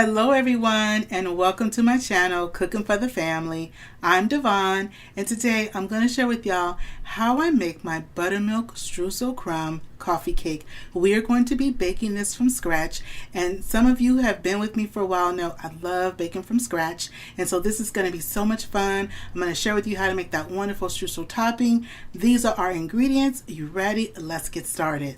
Hello everyone, and welcome to my channel, Cooking for the Family. I'm Dyvonne, and today I'm going to share with y'all how I make my Buttermilk Streusel Crumb Coffee Cake. We are going to be baking this from scratch, and some of you have been with me for a while know I love baking from scratch, and so this is going to be so much fun. I'm going to share with you how to make that wonderful streusel topping. These are our ingredients. Are you ready? Let's get started.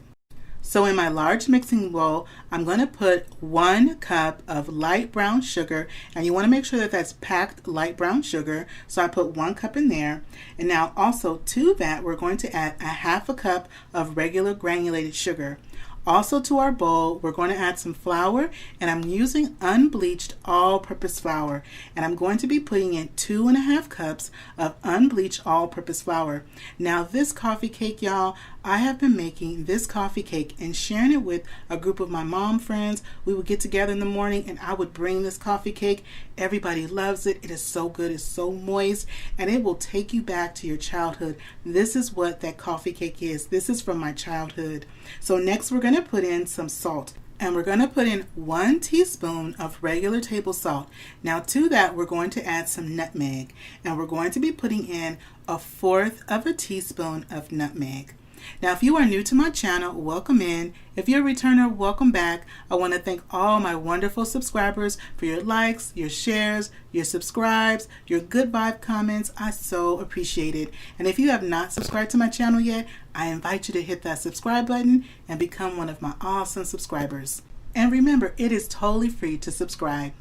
So in my large mixing bowl, I'm going to put 1 cup of light brown sugar, and you want to make sure that that's packed light brown sugar. So I put 1 cup in there. And now also to that, we're going to add 1/2 cup of regular granulated sugar. Also to our bowl, we're going to add some flour, and I'm using unbleached all-purpose flour, and I'm going to be putting in 2.5 cups of unbleached all-purpose flour. Now this coffee cake, y'all, I have been making this coffee cake and sharing it with a group of my mom friends. We would get together in the morning and I would bring this coffee cake. Everybody loves it. It is so good. It's so moist, and it will take you back to your childhood. This is what that coffee cake is. This is from my childhood. So next we're going to put in some salt. And we're going to put in 1 teaspoon of regular table salt. Now to that, we're going to add some nutmeg. And we're going to be putting in 1/4 teaspoon of nutmeg. Now, if you are new to my channel, welcome in. If you're a returner, welcome back. I want to thank all my wonderful subscribers for your likes, your shares, your subscribes, your good vibe comments. I so appreciate it. And if you have not subscribed to my channel yet, I invite you to hit that subscribe button and become one of my awesome subscribers. And remember, it is totally free to subscribe.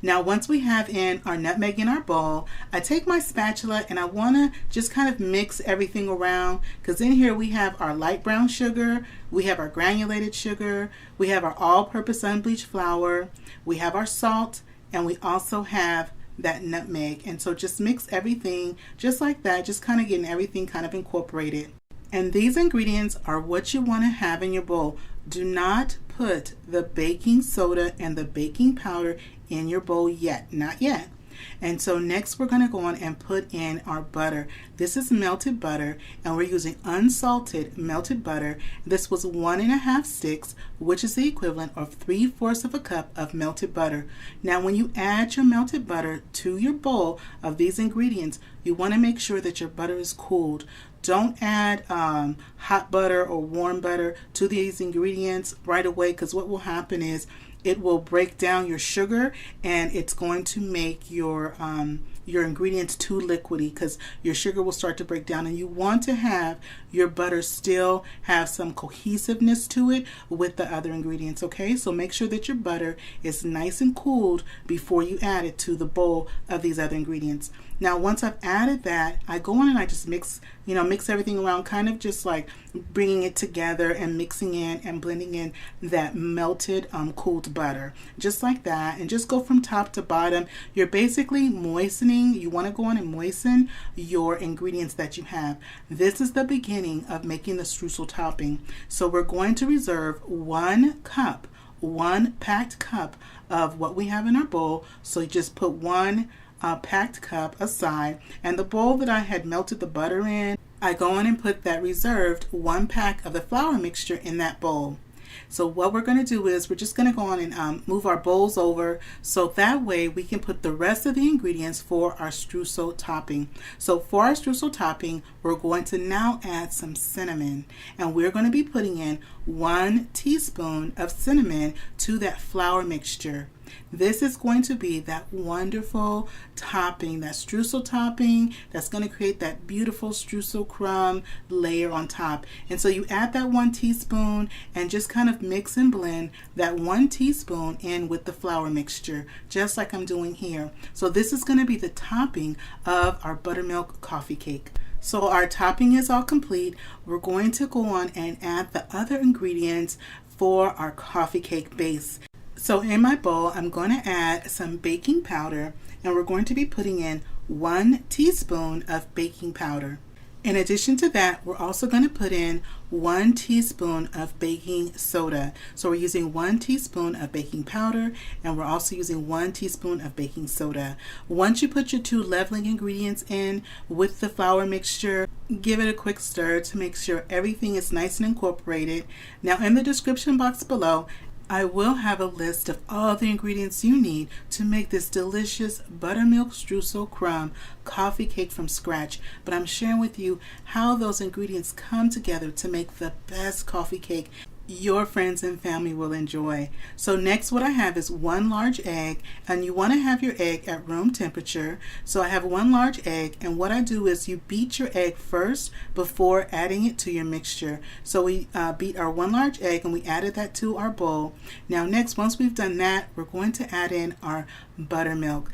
Now once we have in our nutmeg in our bowl, I take my spatula and I want to just kind of mix everything around, because in here we have our light brown sugar, we have our granulated sugar, we have our all-purpose unbleached flour, we have our salt, and we also have that nutmeg. And so just mix everything just like that, just kind of getting everything kind of incorporated. And these ingredients are what you want to have in your bowl. Do not put the baking soda and the baking powder in your bowl yet, not yet. And so next we're going to go on and put in our butter. This is melted butter, and we're using unsalted melted butter. This was 1.5 sticks, which is the equivalent of 3/4 cup of melted butter. Now when you add your melted butter to your bowl of these ingredients, you want to make sure that your butter is cooled. Don't add hot butter or warm butter to these ingredients right away, because what will happen is it will break down your sugar, and it's going to make your ingredients too liquidy, because your sugar will start to break down. And you want to have your butter still have some cohesiveness to it with the other ingredients, okay? So make sure that your butter is nice and cooled before you add it to the bowl of these other ingredients. Now once I've added that, I go on and I just mix everything around, kind of just like bringing it together and mixing in and blending in that melted cooled butter, just like that, and just go from top to bottom. You're basically moistening. You want to go on and moisten your ingredients that you have. This is the beginning of making the streusel topping. So we're going to reserve 1 packed cup of what we have in our bowl. So you just put 1 packed cup aside, and the bowl that I had melted the butter in, I go on and put that reserved 1 pack of the flour mixture in that bowl. So what we're going to do is we're just going to go on and move our bowls over, so that way we can put the rest of the ingredients for our streusel topping. So for our streusel topping, we're going to now add some cinnamon, and we're going to be putting in 1 teaspoon of cinnamon to that flour mixture. This is going to be that wonderful topping, that streusel topping that's going to create that beautiful streusel crumb layer on top. And so you add that 1 teaspoon and just kind of mix and blend that 1 teaspoon in with the flour mixture, just like I'm doing here. So this is going to be the topping of our buttermilk coffee cake. So our topping is all complete. We're going to go on and add the other ingredients for our coffee cake base. So in my bowl, I'm going to add some baking powder, and we're going to be putting in 1 teaspoon of baking powder. In addition to that, we're also going to put in 1 teaspoon of baking soda. So we're using 1 teaspoon of baking powder, and we're also using 1 teaspoon of baking soda. Once you put your 2 leveling ingredients in with the flour mixture, give it a quick stir to make sure everything is nice and incorporated. Now in the description box below, I will have a list of all the ingredients you need to make this delicious buttermilk streusel crumb coffee cake from scratch, but I'm sharing with you how those ingredients come together to make the best coffee cake your friends and family will enjoy. So next, what I have is 1 large egg, and you want to have your egg at room temperature. So I have 1 large egg, and what I do is you beat your egg first before adding it to your mixture. So we beat our 1 large egg and we added that to our bowl. Now next, once we've done that, we're going to add in our buttermilk.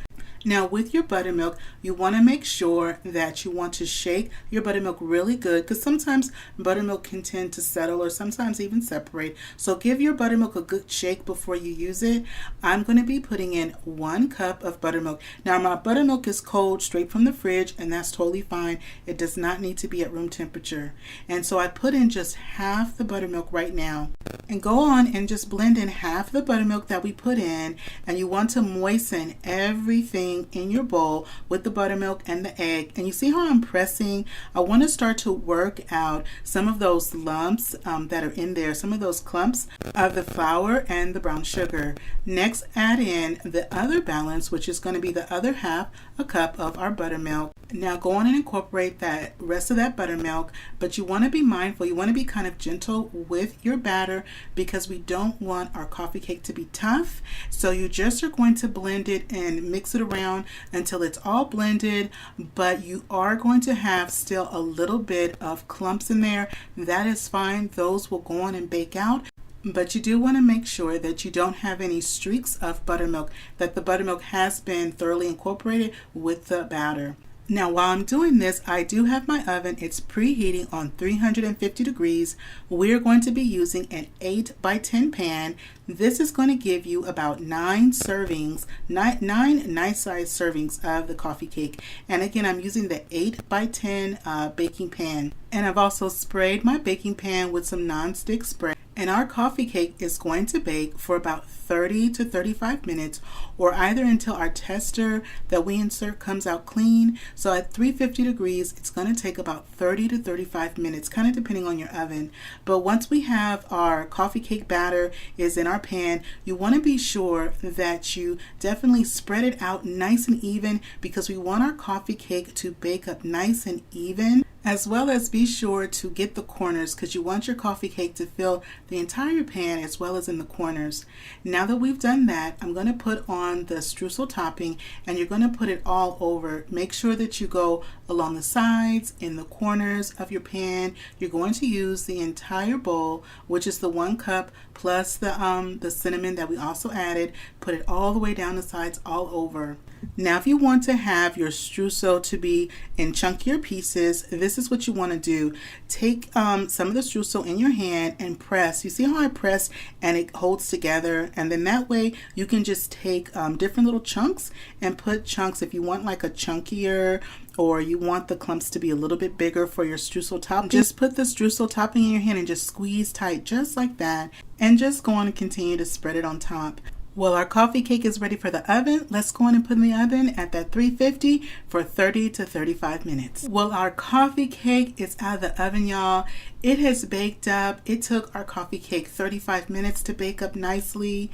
Now with your buttermilk, you want to make sure that you want to shake your buttermilk really good, because sometimes buttermilk can tend to settle or sometimes even separate. So give your buttermilk a good shake before you use it. I'm going to be putting in 1 cup of buttermilk. Now my buttermilk is cold straight from the fridge, and that's totally fine. It does not need to be at room temperature. And so I put in just half the buttermilk right now. And go on and just blend in half the buttermilk that we put in, and you want to moisten everything in your bowl with the buttermilk and the egg. And you see how I'm pressing? I want to start to work out some of those lumps that are in there, some of those clumps of the flour and the brown sugar. Next, add in the other balance, which is going to be the other half a cup of our buttermilk. Now go on and incorporate that rest of that buttermilk, but you want to be mindful, you want to be kind of gentle with your batter, because we don't want our coffee cake to be tough. So you just are going to blend it and mix it around until it's all blended, but you are going to have still a little bit of clumps in there. That is fine, those will go on and bake out. But you do want to make sure that you don't have any streaks of buttermilk, that the buttermilk has been thoroughly incorporated with the batter. Now while I'm doing this, I do have my oven. It's preheating on 350 degrees. We're going to be using an 8 by 10 pan. This is going to give you about 9 servings, 9 nice sized servings of the coffee cake. And again, I'm using the 8 by 10 baking pan. And I've also sprayed my baking pan with some non-stick spray. And our coffee cake is going to bake for about 30 to 35 minutes, or either until our tester that we insert comes out clean. So at 350 degrees, it's going to take about 30 to 35 minutes, kind of depending on your oven. But once we have our coffee cake batter is in our pan, you want to be sure that you definitely spread it out nice and even, because we want our coffee cake to bake up nice and even. As well as be sure to get the corners, because you want your coffee cake to fill the entire pan as well as in the corners. Now that we've done that, I'm going to put on the streusel topping, and you're going to put it all over. Make sure that you go along the sides, in the corners of your pan. You're going to use the entire bowl, which is the 1 cup plus the cinnamon that we also added. Put it all the way down the sides, all over. Now if you want to have your streusel to be in chunkier pieces, this is what you want to do. Take some of the streusel in your hand and press. You see how I press and it holds together, and then that way you can just take different little chunks and put chunks. If you want like a chunkier, or you want the clumps to be a little bit bigger for your streusel topping, just put the streusel topping in your hand and just squeeze tight just like that, and just go on and continue to spread it on top. Well, our coffee cake is ready for the oven. Let's go on and put in the oven at that 350 for 30 to 35 minutes. Well, our coffee cake is out of the oven, y'all. It has baked up. It took our coffee cake 35 minutes to bake up nicely.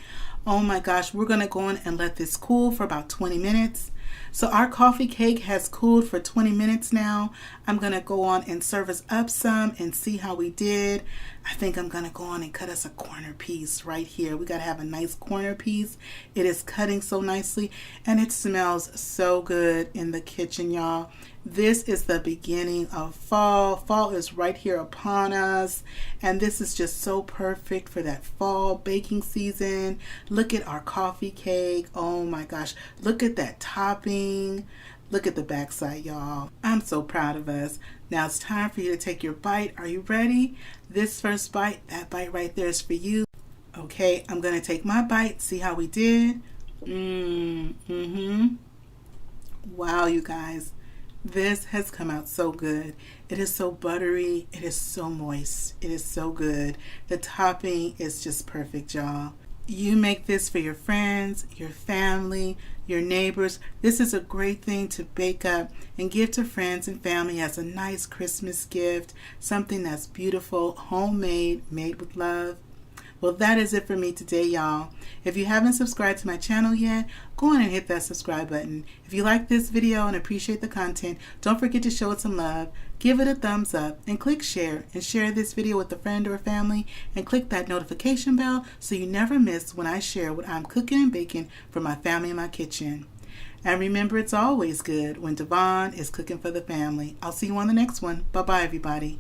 Oh my gosh, we're gonna go on and let this cool for about 20 minutes. So our coffee cake has cooled for 20 minutes now. I'm going to go on and serve us up some and see how we did. I think I'm going to go on and cut us a corner piece right here. We got to have a nice corner piece. It is cutting so nicely, and it smells so good in the kitchen, y'all. This is the beginning of fall. Fall is right here upon us, and this is just so perfect for that fall baking season. Look at our coffee cake. Oh my gosh, look at that topping. Look at the backside, y'all. I'm so proud of us. Now it's time for you to take your bite. Are you ready? This first bite, that bite right there is for you. Okay, I'm gonna take my bite, see how we did. Wow, you guys. This has come out so good. It is so buttery. It is so moist. It is so good. The topping is just perfect, y'all. You make this for your friends, your family, your neighbors. This is a great thing to bake up and give to friends and family as a nice Christmas gift. Something that's beautiful, homemade, made with love. Well, that is it for me today, y'all. If you haven't subscribed to my channel yet, go on and hit that subscribe button. If you like this video and appreciate the content, don't forget to show it some love. Give it a thumbs up and click share, and share this video with a friend or family, and click that notification bell so you never miss when I share what I'm cooking and baking for my family in my kitchen. And remember, it's always good when Dyvonne is cooking for the family. I'll see you on the next one. Bye-bye, everybody.